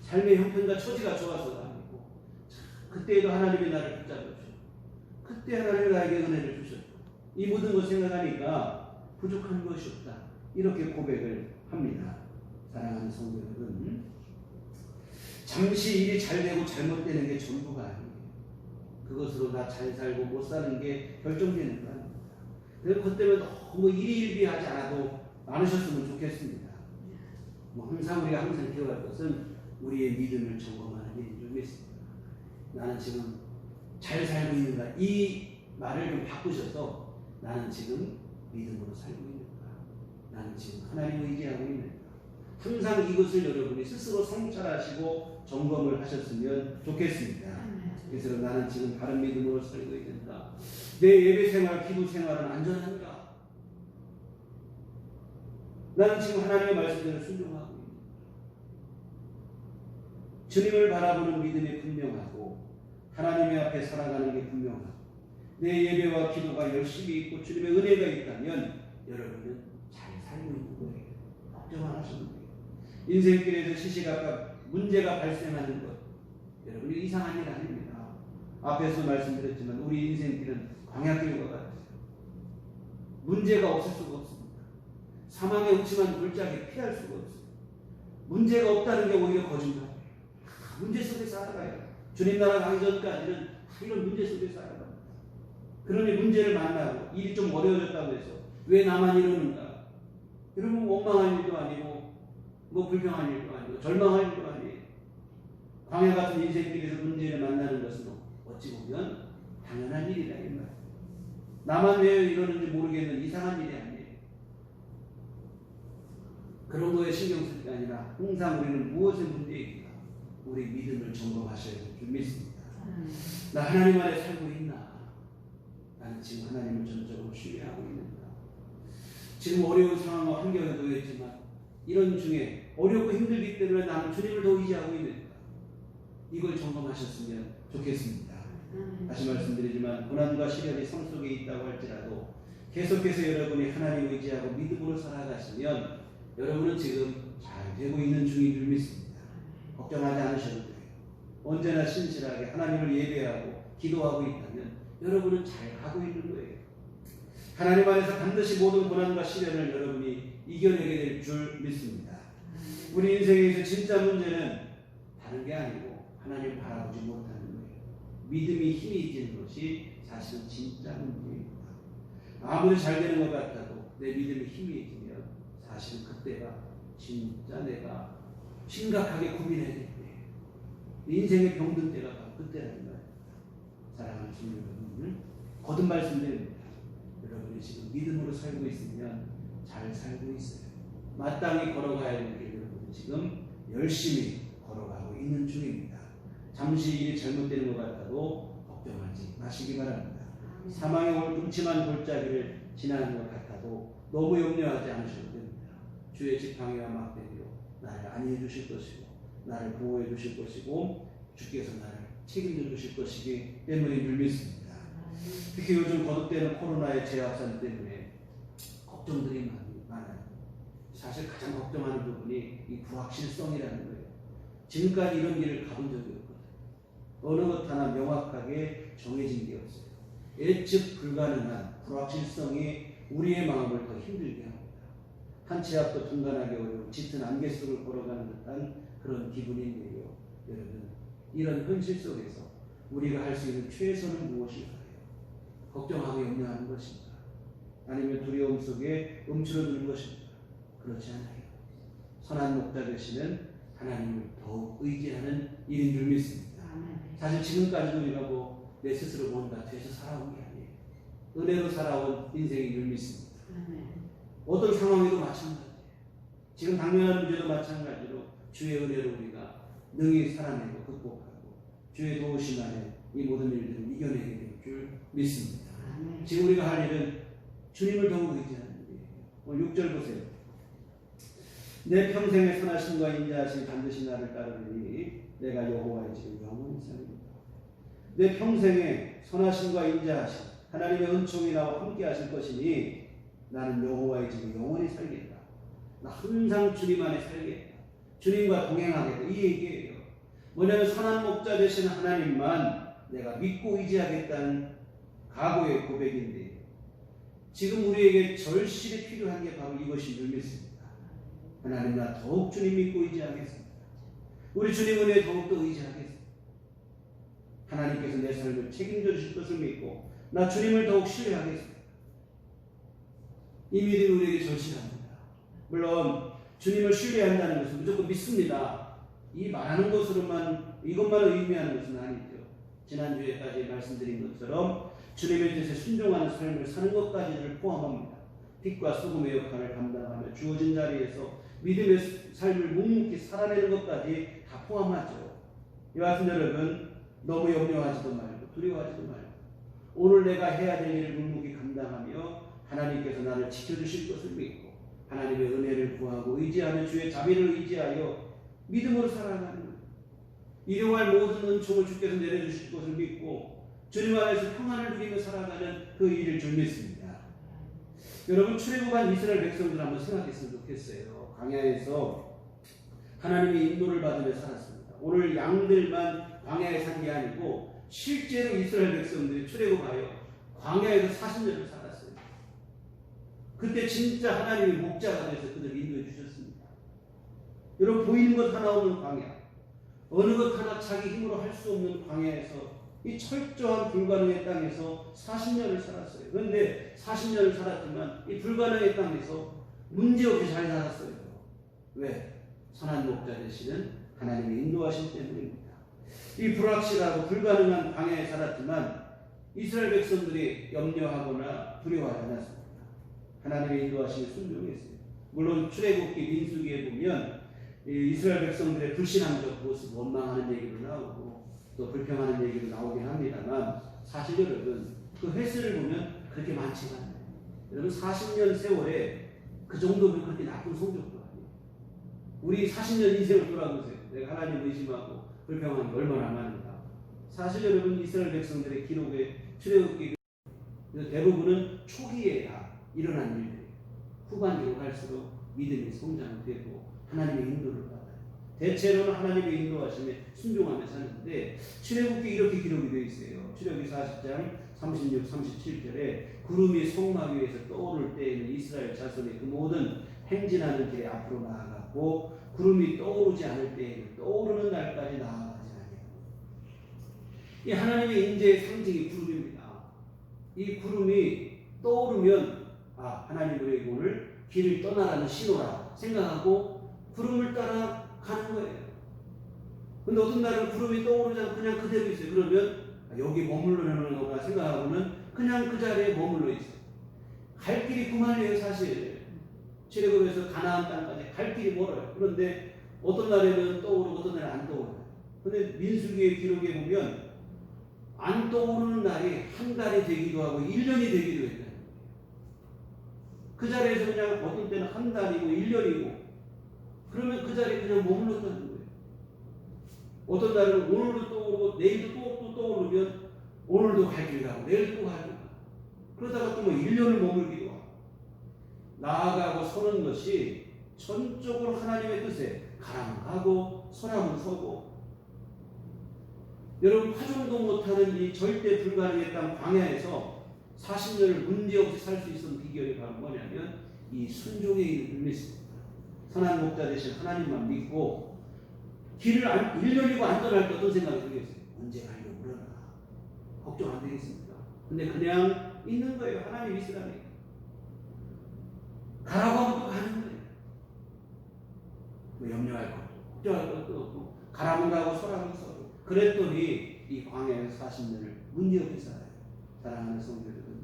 삶의 형편과 처지가 좋아서가 아니고 그때에도 하나님이 나를 붙잡아주셨고 그때 하나님이 나에게 은혜를 주셨고 이 모든 것을 생각하니까 부족한 것이 없다. 이렇게 고백을 합니다. 사랑하는 성도 여러분, 잠시 일이 잘 되고 잘못되는 게 전부가 아니에요. 그것으로 나 잘 살고 못 사는 게 결정되는 거 아닙니다. 그래서 그것 때문에 너무 일희일비하지 않으셨으면 좋겠습니다. 항상 우리가 기억할 것은 우리의 믿음을 점검하는 일인 줄 믿습니다. 나는 지금 잘 살고 있는가? 이 말을 좀 바꾸셔서 나는 지금 믿음으로 살고 있는가? 나는 지금 하나님을 의지하고 있는가? 항상 이것을 여러분이 스스로 성찰하시고 점검을 하셨으면 좋겠습니다. 그래서 나는 지금 바른 믿음으로 살고 있는가? 내 예배 생활, 기도 생활은 안전한가? 나는 지금 하나님의 말씀대로 순종하고 있는가? 주님을 바라보는 믿음이 분명하고 하나님의 앞에 살아가는 게 분명하고 내 예배와 기도가 열심히 있고 주님의 은혜가 있다면 여러분은 잘 살고 있는 거예요. 걱정 안 하셔도 돼요. 인생길에서 시시각각 문제가 발생하는 것 여러분이 이상한 일 아닙니다. 앞에서 말씀드렸지만 우리 인생길은 광야길과 같아요. 문제가 없을 수가 없습니다. 사망의 음침한 골짜기 피할 수가 없어요. 문제가 없다는 게 오히려 거짓말이에요. 문제 속에 살아가요. 주님 나라 가기 전까지는 이런 문제 속에 살아갑니다. 그러니 문제를 만나고 일이 좀 어려워졌다고 해서 왜 나만 이러는가? 여러분 원망할 일도 아니고 불평할 일도 아니고 절망할 일도 아니에요. 광야 같은 인생길에서 문제를 만나는 것은 어찌 보면 당연한 일이다 이 말이에요. 나만 왜 이러는지 모르겠는 이상한 일이 아니에요. 그런 거에 신경 쓸 게 아니라 항상 우리는 무엇의 문제인가? 우리 믿음을 점검하셔야 될 줄 믿습니다. 나 하나님 안에 살고 있나? 나는 지금 하나님을 전적으로 신뢰하고 있는가? 지금 어려운 상황과 환경에 놓여있지만 이런 중에 어렵고 힘들기 때문에 나는 주님을 더 의지하고 있는가? 이걸 점검하셨으면 좋겠습니다. 다시 말씀드리지만 고난과 시련이 삶 속에 있다고 할지라도 계속해서 여러분이 하나님을 의지하고 믿음으로 살아가시면 여러분은 지금 잘 되고 있는 중인 줄 믿습니다. 걱정하지 않으셔도 돼요. 언제나 신실하게 하나님을 예배하고 기도하고 있다면 여러분은 잘 가고 있는 거예요. 하나님 안에서 반드시 모든 고난과 시련을 여러분이 이겨내게 될 줄 믿습니다. 우리 인생에서 진짜 문제는 다른 게 아니고 하나님을 바라보지 못하는 거예요. 믿음이 희미해지는 것이 사실은 진짜 문제입니다. 아무리 잘 되는 것 같아도 내 믿음이 희미해지면 사실은 그때가 진짜 내가 심각하게 고민해야 될 때예요. 인생의 병든 때가 바로 그때라는 거예요. 사랑하는 주님 여러분, 거듭 말씀드립니다. 여러분이 지금 믿음으로 살고 있으면 잘 살고 있어요. 마땅히 걸어가야 될 길 여러분 지금 열심히 걸어가고 있는 중입니다. 잠시 일이 잘못되는 것 같아도 걱정하지 마시기 바랍니다. 사망의 음침한 골짜기를 지나는 것 같아도 너무 염려하지 않으셔도 됩니다. 주의 지팡이와 막대기로 나를 안위해 주실 것이고 나를 보호해 주실 것이고 주께서 나를 책임져 주실 것이기 때문에 늘 믿습니다. 특히 요즘 거듭되는 코로나의 재확산 때문에 걱정들이 많아요. 사실 가장 걱정하는 부분이 이 불확실성이라는 거예요. 지금까지 이런 길을 가본 적이 없거든요. 어느 것 하나 명확하게 정해진 게 없어요. 예측 불가능한 불확실성이 우리의 마음을 더 힘들게 합니다. 한 치 앞도 tun간하기 어려운 짙은 안개 속을 걸어가는 듯한 그런 기분인데요. 여러분, 이런 현실 속에서 우리가 할 수 있는 최선은 무엇일까요? 걱정하고 염려하는 것입니까? 아니면 두려움 속에 움츠러드는 것입니까? 그렇지 않아요. 선한 목자 되시는 하나님을 더욱 의지하는 일인 줄 믿습니다. 사실 지금까지도 우리가 내 스스로 뭔가 돼서 살아온 게 아니에요. 은혜로 살아온 인생인 줄 믿습니다. 어떤 상황에도 마찬가지예요. 지금 당면한 문제도 마찬가지로 주의 은혜로 우리가 능히 살아내고 극복하고 주의 도우심 안에 이 모든 일들을 이겨내게 될 줄 믿습니다. 지금 우리가 할 일은 주님을 더욱 의지하는 일이에요. 오늘 6절 보세요. 내 평생의 선하심과 인자하심이 반드시 나를 따르리니 내가 여호와의 집을 영원히 살리리라. 내 평생의 선하심과 인자하심, 하나님의 은총이 나와 함께 하실 것이니 나는 여호와의 집을 영원히 살겠다. 나 항상 주님 안에 살겠다. 주님과 동행하겠다. 이 얘기예요. 뭐냐면 선한 목자 되신 하나님만 내가 믿고 의지하겠다는 각오의 고백인데 지금 우리에게 절실히 필요한 게 바로 이것인 줄 믿습니다. 하나님, 나 더욱 주님 믿고 의지하겠습니다. 우리 주님 은혜에 더욱더 의지하겠습니다. 하나님께서 내 삶을 책임져 주실 것을 믿고 나 주님을 더욱 신뢰하겠습니다. 이 믿음이 우리에게 절실합니다. 물론 주님을 신뢰한다는 것은 무조건 믿습니다. 이 말하는 것으로만 이것만 의미하는 것은 아니죠. 지난주에까지 말씀드린 것처럼 주님의 뜻에 순종하는 삶을 사는 것까지를 포함합니다. 빛과 소금의 역할을 감당하며 주어진 자리에서 믿음의 삶을 묵묵히 살아내는 것까지 다 포함하죠. 이와 같은 여러분, 너무 염려하지도 말고 두려워하지도 말고 오늘 내가 해야 될 일을 묵묵히 감당하며 하나님께서 나를 지켜주실 것을 믿고 하나님의 은혜를 구하고 의지하는 주의 자비를 의지하여 믿음으로 살아가는 거예요. 일용할 모든 은총을 주께서 내려주실 것을 믿고 주님 안에서 평안을 누리며 살아가는 그 일을 줄 믿습니다. 여러분, 출애굽한 이스라엘 백성들 한번 생각했으면 좋겠어요. 광야에서 하나님의 인도를 받으며 살았습니다. 오늘 양들만 광야에 산 게 아니고 실제로 이스라엘 백성들이 출애굽하여 광야에서 40년을 살았어요. 그때 진짜 하나님의 목자가 되어서 그들을 인도해 주셨습니다. 여러분, 보이는 것 하나 없는 광야, 어느 것 하나 자기 힘으로 할 수 없는 광야에서 이 철저한 불가능의 땅에서 40년을 살았어요. 그런데 40년을 살았지만 이 불가능의 땅에서 문제없이 잘 살았어요. 왜? 선한 목자 되시는 하나님의 인도하심 때문입니다. 이 불확실하고 불가능한 광야에 살았지만 이스라엘 백성들이 염려하거나 두려워하지 않았습니다. 하나님의 인도하심에 순종했어요. 물론 출애굽기 민수기에 보면 이스라엘 백성들의 불신앙적 모습, 원망하는 얘기도 나오고 또 불평하는 얘기도 나오긴 합니다만 사실 여러분, 그 횟수를 보면 그렇게 많지가 않아요. 여러분, 40년 세월에 그 정도면 그렇게 나쁜 성적도 아니에요. 우리 40년 인생을 돌아보세요. 내가 하나님 의심하고 불평하는 게 얼마나 많은가. 사실 여러분, 이스라엘 백성들의 기록에 출애굽기 대부분은 초기에 다 일어난 일들이에요. 후반기로 갈수록 믿음이 성장되고 하나님의 인도를 받아요. 대체로는 하나님의 인도하심에 순종하며 사는데 출애굽기 이렇게 기록이 되어 있어요. 출애굽기 40장 36, 37절에 구름이 성막 위에서 떠오를 때에는 이스라엘 자손의 그 모든 행진하는 길에 앞으로 나아갔고 구름이 떠오르지 않을 때에는 떠오르는 날까지 나아가지 아니하고. 이 하나님의 인재의 상징이 구름입니다. 이 구름이 떠오르면 하나님 우리에게 오늘 길을 떠나라는 신호라 생각하고 구름을 따라 가는 거예요. 근데 어떤 날은 구름이 떠오르지 않고 그냥 그대로 있어요. 그러면 여기 머물러는 거구나 생각하고는 그냥 그 자리에 머물러 있어요. 갈 길이 그만이에요. 사실 출애굽에서 가나안 땅까지 갈 길이 멀어요. 그런데 어떤 날에는 떠오르고 어떤 날은 안 떠오르요. 근데 민수기의 기록에 보면 안 떠오르는 날이 한 달이 되기도 하고 1년이 되기도 했다. 그 자리에서 그냥 어떤 때는 한 달이고 1년이고 그러면 그 자리에 그냥 머물렀다는 거예요. 어떤 날은 오늘도 떠오르고 내일도 또 떠오르면 오늘도 갈 길 가고 내일도 또 갈 길 가고 그러다가 또 뭐 1년을 머물기도 하고 나아가고 서는 것이 전적으로 하나님의 뜻에 가라면 가고 서라면 서고 여러분 파종도 못하는 이 절대 불가능의 땅 광야에서 40년을 문제없이 살 수 있었던 비결이 바로 뭐냐면 이 순종의 일을 믿습니다. 선한 목자 되신 하나님만 믿고 길을 1년이고 안 떠날 때 어떤 생각이 들겠어요? 언제 가려고 그러나 걱정 안 되겠습니까? 근데 그냥 있는 거예요. 하나님 있으라니 가라고 하면 또 가는 거예요. 뭐 염려할 것도 걱정할 것도 없고 가라면 가고 서라면 서고 그랬더니 이 광야에서 40년을 문제없이 살아요. 사랑하는 성도들은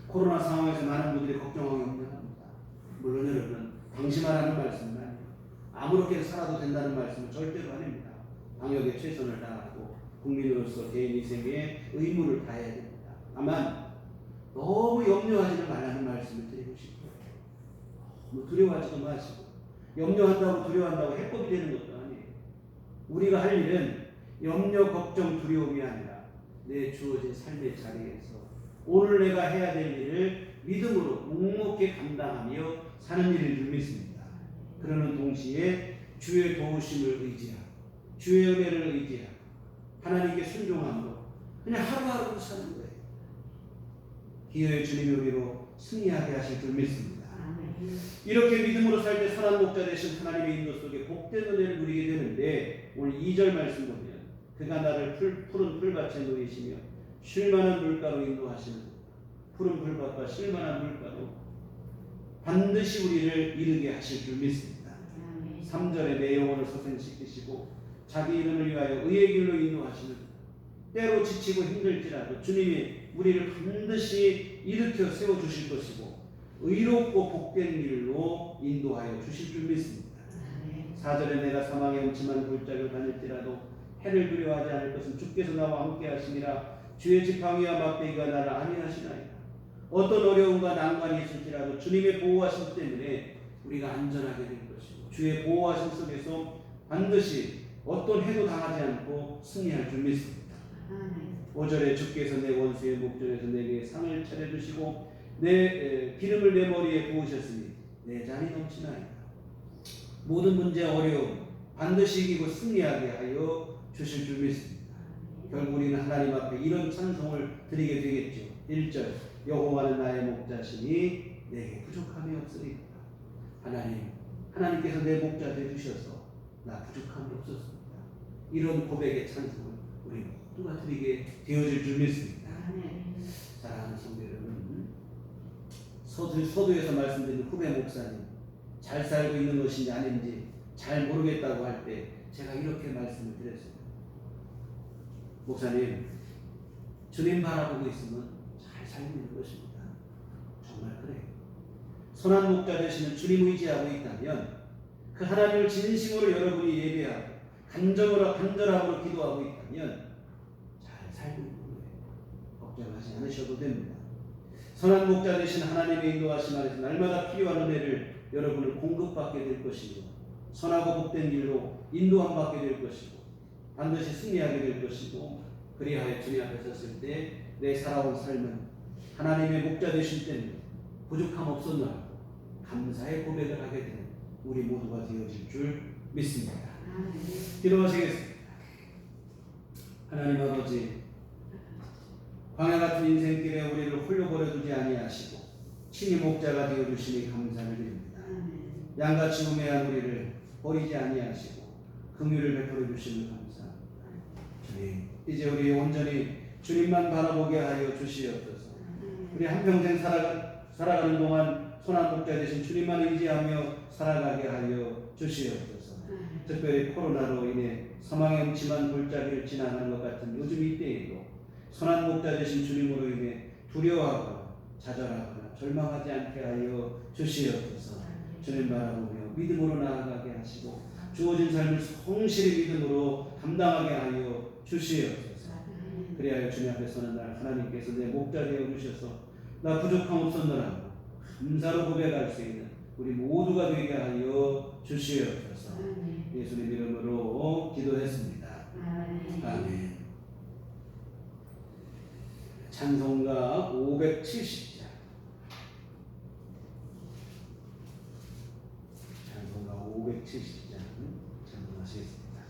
코로나 상황에서 많은 분들이 걱정하고 염려합니다. 물론 여러분 방심하라는 말씀은 아니에요. 아무렇게 살아도 된다는 말씀은 절대로 아닙니다. 방역에 최선을 다하고 국민으로서 개인의 생애에 의무를 다해야 됩니다. 다만 너무 염려하지는 말라는 말씀을 드리고 싶어요. 너무 두려워하지도 마시고 염려한다고 두려워한다고 해법이 되는 것도 아니에요. 우리가 할 일은 염려, 걱정, 두려움이 아니라 내 주어진 삶의 자리에서 오늘 내가 해야 될 일을 믿음으로 묵묵히 감당하며 사는 일을 줄 믿습니다. 그러는 동시에 주의 도우심을 의지하고 주의 은혜를 의지하고 하나님께 순종함으로 그냥 하루하루 사는 거예요. 기회의 주님의 의로 승리하게 하실 줄 믿습니다. 이렇게 믿음으로 살 때 선한 목자 되신 하나님의 인도 속에 복된 은혜를 누리게 되는데 오늘 2절 말씀 보면 그가 나를 푸른 풀밭에 누이시며 쉴만한 물가로 인도하시는 푸른 풀밭과 쉴만한 물가로 반드시 우리를 이르게 하실 줄 믿습니다. 3절에 내 영혼을 소생시키시고 자기 이름을 위하여 의의 길로 인도하시는 때로 지치고 힘들지라도 주님이 우리를 반드시 일으켜 세워주실 것이고 의롭고 복된 길로 인도하여 주실 줄 믿습니다. 4절에 내가 사망의 음침한 골짜기를 다닐지라도 해를 두려워하지 않을 것은 주께서 나와 함께 하시니라. 주의 지팡이와 막대기가 나를 안위하시나이다. 어떤 어려움과 난관이 있을지라도 주님의 보호하심 때문에 우리가 안전하게 될 것이고 주의 보호하심 속에서 반드시 어떤 해도 당하지 않고 승리할 줄 믿습니다. 5절에 주께서 내 원수의 목전에서 내게 상을 차려주시고 내 기름을 내 머리에 부으셨으니 내 잔이 넘치나이다. 모든 문제 어려움 반드시 이기고 승리하게 하여 주실 줄 믿습니다. 결국 우리는 하나님 앞에 이런 찬송을 드리게 되겠죠. 1절 여호와는 나의 목자시니 내게 부족함이 없으리까. 하나님께서 내 목자 되주셔서 나 부족함이 없었습니다. 이런 고백의 찬송을 우리 모두가 드리게 되어질 줄 믿습니다. 사랑하는 성도 여러분, 서두에서 말씀드린 후배 목사님 잘 살고 있는 것인지 아닌지 잘 모르겠다고 할 때 제가 이렇게 말씀을 드렸습니다. 목사님, 주님 바라보고 있으면 잘 살고 있는 것입니다. 정말 그래요. 선한 목자 되시는 주님 의지하고 있다면 그 하나님을 진심으로 여러분이 예배하고 간절함으로 기도하고 있다면 잘 살고 있는 거예요. 걱정하지 않으셔도 됩니다. 선한 목자 되신 하나님의 인도하심 아래서 날마다 필요한 은혜를 여러분을 공급받게 될 것이고 선하고 복된 길로 인도함 받게 될 것이고 반드시 승리하게 될 것이고 그리하여 주님 앞에 섰을 때 내 살아온 삶은 하나님의 목자 되실 때는 부족함 없었나 감사의 고백을 하게 되는 우리 모두가 되어질 줄 믿습니다. 기도하시겠습니다. 하나님 아버지, 광야 같은 인생길에 우리를 홀로 버려두지 아니하시고 친히 목자가 되어주시니 감사를 드립니다. 양같이 우매한 우리를 버리지 아니하시고 긍휼을 베풀어 주시는 감사합니다. 주님, 이제 우리 온전히 주님만 바라보게 하여 주시옵소서. 우리 한평생 살아가는 동안 선한 목자 되신 주님만 의지하며 살아가게 하여 주시옵소서. 특별히 코로나로 인해 사망의 음침한 골짜기를 지나가는 것 같은 요즘 이때에도 선한 목자 되신 주님으로 인해 두려워하거나 좌절하거나 절망하지 않게 하여 주시옵소서. 주님 바라보며 믿음으로 나아가게 하시고 주어진 삶을 성실히 믿음으로 감당하게 하여 주시옵소서. 그리하여 주님 앞에 서는 날 하나님께서 내 목자 되어 주셔서 나 부족함 없었노라 감사로 고백할 수 있는 우리 모두가 되게 하여 주시옵소서. 예수님 이름으로 기도했습니다. 아멘. 찬송가 570장. 찬송가 570장 찬송하시겠습니다.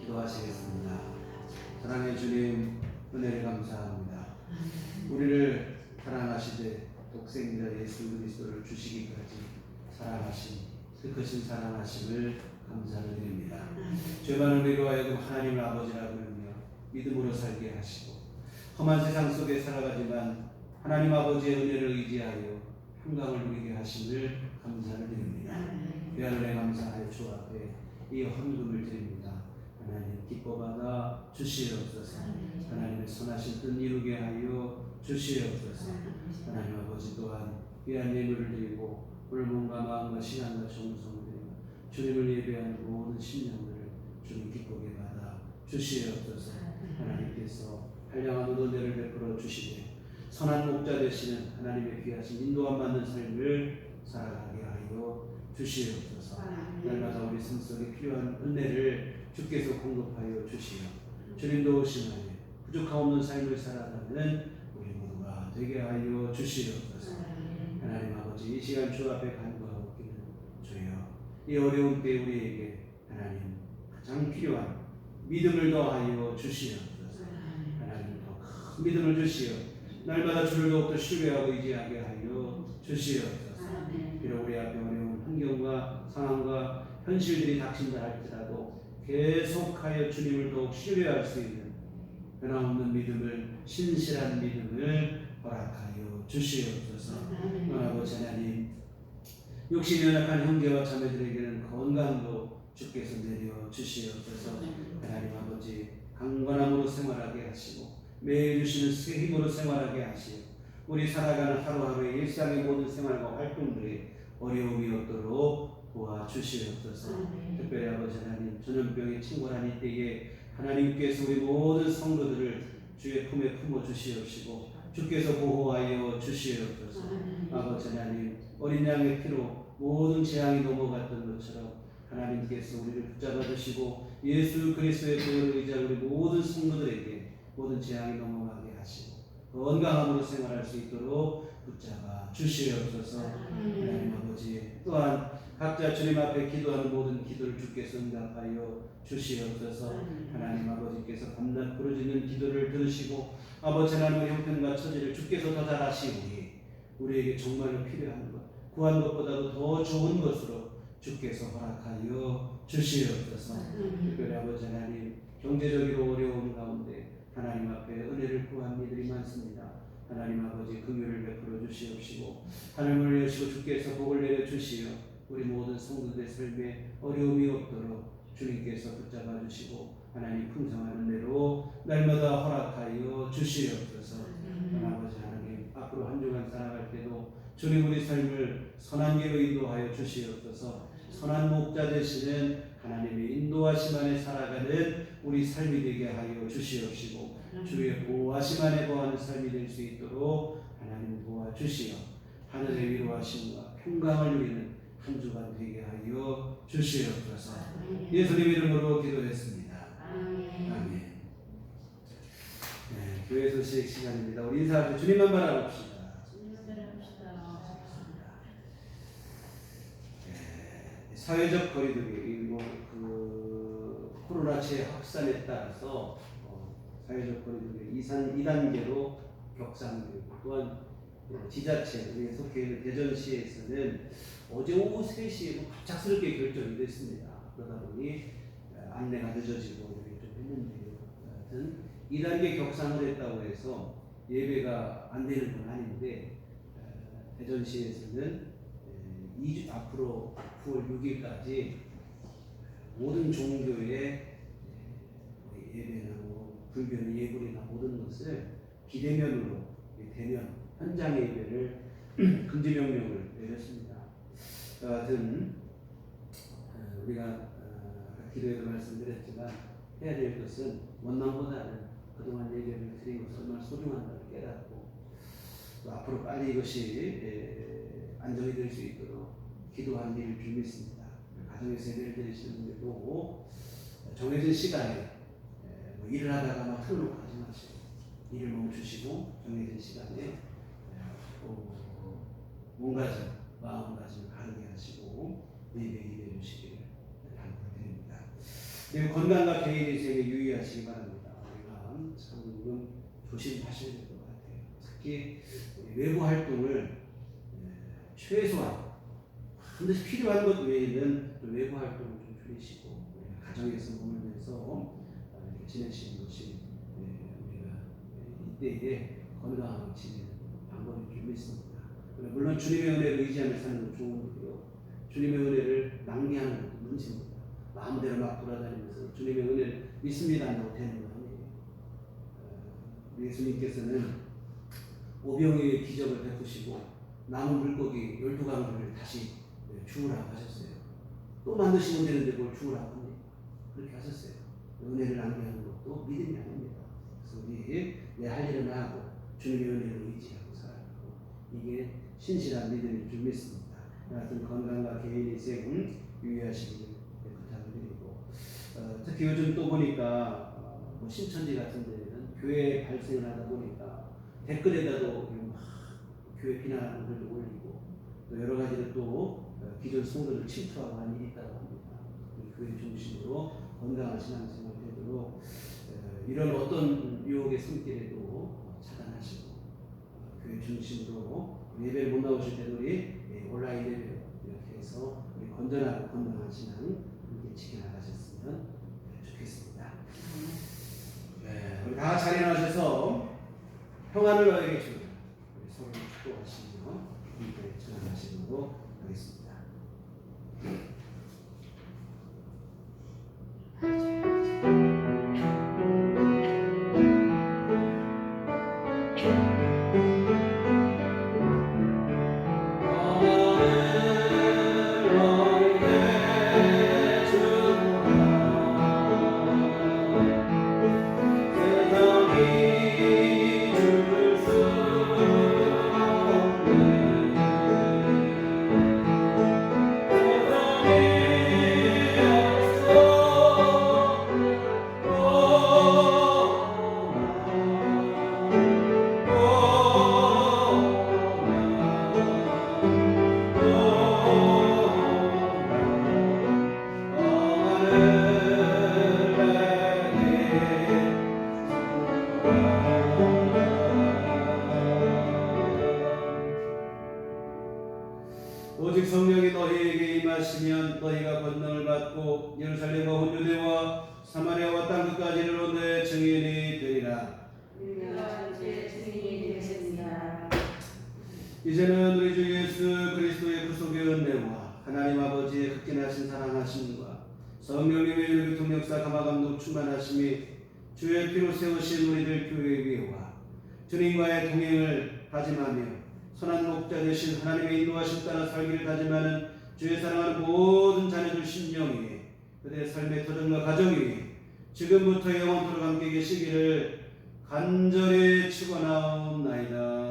기도하시겠습니다. 사랑의 주님 은혜를 감사합니다. 우리를 사랑하시되 독생자 예수 그리스도를 주시기까지 사랑하신 그 크신 사랑하심을 감사를 드립니다. 죄 많은 우리로 하여금 하나님을 아버지라 부르며 믿음으로 살게 하시고 험한 세상 속에 살아가지만 하나님 아버지의 은혜를 의지하여 평강을 누리게 하심을 감사를 드립니다. 귀한 은혜 감사하여 주 앞에 이 헌금을 드립니다. 하나님 기뻐받아 주시옵소서. 하나님의 선하신 뜻 이루게 하여 주시옵소서. 하나님 아버지 또한 귀한 예물을 드리고 오늘 몸과 마음과 신앙과 정성을 드리고 주님을 예배하는 모든 심령들을 주님 기쁘게 받아 주시옵소서. 하나님께서 한량한 은혜를 베풀어 주시되 선한 목자 되시는 하나님의 귀하신 인도함 받는 삶을 살아가게 하여 주시옵소서. 날마다 우리 삶 속에 필요한 은혜를 주께서 공급하여 주시어 주님 도우심하여 부족함 없는 삶을 살아가는 우리 모두가 되게 하여 주시옵소서. 하나님 아버지 이 시간 주 앞에 간구하고 있는 주여 이 어려운 때 우리에게 하나님 가장 필요한 믿음을 더하여 주시옵소서. 하나님 더 큰 믿음을 주시어 날마다 주를 더욱더 신뢰하고 의지하게 하여 주시옵소서. 비록 우리 앞에 어려운 환경과 상황과 현실들이 닥친다 할지라도 계속하여 주님을 더욱 신뢰할 수 있는 변함없는 믿음을 신실한 믿음을 허락하여 주시옵소서. 아버지 하나님 육신이 연약한 형제와 자매들에게는 건강도 주께서 내려 주시옵소서. 하나님 아버지 강건함으로 생활하게 하시고 매일 주시는 새 힘으로 생활하게 하시어 우리 살아가는 하루하루의 일상의 모든 생활과 활동들이 어려움이 없도록 도와주시옵소서. 특별히 아버지 하나님 전염병에 침몰한 이때에 하나님께서 우리 모든 성도들을 주의 품에 품어주시옵시고 주께서 보호하여 주시옵소서. 아버지 하나님 어린 양의 피로 모든 재앙이 넘어갔던 것처럼 하나님께서 우리를 붙잡아 주시고 예수 그리스도의 보혈을 의지한 우리 모든 성도들에게 모든 재앙이 넘어가게 하시고 건강함으로 생활할 수 있도록 붙잡아 주시옵소서. 하나님 아버지 또한 각자 주님 앞에 기도하는 모든 기도를 주께서 응답하여 주시옵소서. 하나님 아버지께서 밤낮 부르짖는 기도를 들으시고 아버지 하나님의 형편과 처지를 주께서 더 잘 아시오니 우리에게 정말로 필요한 것 구한 것보다도 더 좋은 것으로 주께서 허락하여 주시옵소서. 특별히 아버지 하나님 경제적으로 어려운 가운데 하나님 앞에 은혜를 구한 이들이 많습니다. 하나님 아버지 긍휼을 베풀어 주시옵시고 하늘을 여시고 주께서 복을 내려 주시어 우리 모든 성도들의 삶에 어려움이 없도록 주님께서 붙잡아 주시고 하나님 풍성한 은혜로 날마다 허락하여 주시옵소서. 아버지 하나님 앞으로 한 주간 살아갈 때도 주님 우리 삶을 선한 길로 인도하여 주시옵소서. 선한 목자 되시는 하나님의 인도하심 안에 살아가는 우리 삶이 되게 하여 주시옵시고 주의 보호하심 안에 거하는 삶이 될 수 있도록 하나님 도와주시어 하늘의 위로하심과 평강을 누리는 한 주간 되게 하여 주시옵소서. 예수님 이름으로 기도했습니다. 아멘. 네, 교회 소식 시간입니다. 우리 인사할 때 주님만 바라봅시다. 사회적 거리두기, 코로나19 확산에 따라서 사회적 거리두기 2단계로 격상되고 또한 지자체, 우리 속해 있는 대전시에서는 어제 오후 3시에 갑작스럽게 결정이 됐습니다. 그러다 보니 안내가 늦어지고 이렇게 좀 했는데요. 하여튼 2단계 격상을 했다고 해서 예배가 안 되는 건 아닌데 대전시에서는 2주 앞으로 9월 6일까지 모든 종교의 예배나 불교의 예불이나 모든 것을 비대면으로 대면 현장 예배를 금지 명령을 내렸습니다. 하여튼 우리가 기도에도 말씀드렸지만 해야 될 것은 원망보다는 그동안 예배를 드린 것을 얼마나 소중한가를 깨닫고 또 앞으로 빨리 이것이 안정이 될 수 있도록 기도하는 일을 줄 믿습니다. 가정에서 예배를 드리시는 분들도 정해진 시간에 일을 하다가 막 틀어놓고 하지 마시고 일을 멈추시고 정해진 시간에 몸가짐, 마음가짐을 바르게 하시고 예배 주시기를 당부드립니다. 그리고 건강과 개인 위생에 유의하시기 바랍니다. 우리가 참 조심하셔야 될 것 같아요. 특히 외부 활동을 최소한 반드시 필요한 것 외에는 외부 활동을 좀 줄이시고 가정에서 머물면서 이렇게 지내시는 것이 우리가 이때에 건강하게 지내는 방법이 좀 있습니다. 물론 주님의 은혜를 의지하며 사는 건 좋은 거고요. 주님의 은혜를 낭비하는 것도 문제입니다. 마음대로 막 돌아다니면서 주님의 은혜를 믿습니다 한다고 되는 거 아니에요. 예수님께서는 오병이의 기적을 베푸시고 남은 물고기 12강을 다시 주우라고 하셨어요. 또 만드시면 되는데 뭘 주우라고 합니까? 그렇게 하셨어요. 은혜를 낭비하는 것도 믿음이 아닙니다. 그래서 우리 내 할 일은 하고 주님의 은혜를 의지하고 살아가고 이게 신실한 믿음일 줄 믿습니다. 하여튼 건강과 개인 위생 유의하시기를 부탁을 드리고 특히 요즘 또 보니까 신천지 같은 데는 교회 발생을 하다 보니까 댓글에다도 막 교회 비난하는 글도 올리고 또 여러 가지로 또 기존 성도를 침투하고 하는 일이 있다고 합니다. 교회 중심으로 건강한 신앙생활 되도록 이런 어떤 유혹의 손길에도 차단하시고 교회 중심으로 예배를 못 나오실 때도 우리 온라인 예배 이렇게 해서 우리 건전하고 건강한 신앙 함께 지켜나가셨으면 좋겠습니다. 우리 다 같이 자리에 나셔서 평안을 너에게 주라. 우리 서로 축복하시며 함께 전하시도록 하겠습니다. 평안을 너에게 오직 성령이 너희에게 임하시면 너희가 권능을 받고 예루살렘과 온 유대와 사마리아와 땅 끝까지 이르러 내 증인이 되리라. 우리가 주의 증인이 되겠습니다. 이제는 우리 주 예수 그리스도의 구속의 은혜와 하나님 아버지의 극진하신 사랑하심과 성령님의 유교 통역사 감화감독 충만하심이 주의 피로 세우신 우리들 교회 위에와 주님과의 동행을 다짐하며 선한 목자 되신 하나님의 인도하심 따라 살기를 다짐하는 주의 사랑하는 모든 자녀들 심령 위에 그들의 삶의 터전과 가정 위에 지금부터 영원토록 함께 계시기를 간절히 축원하옵나이다.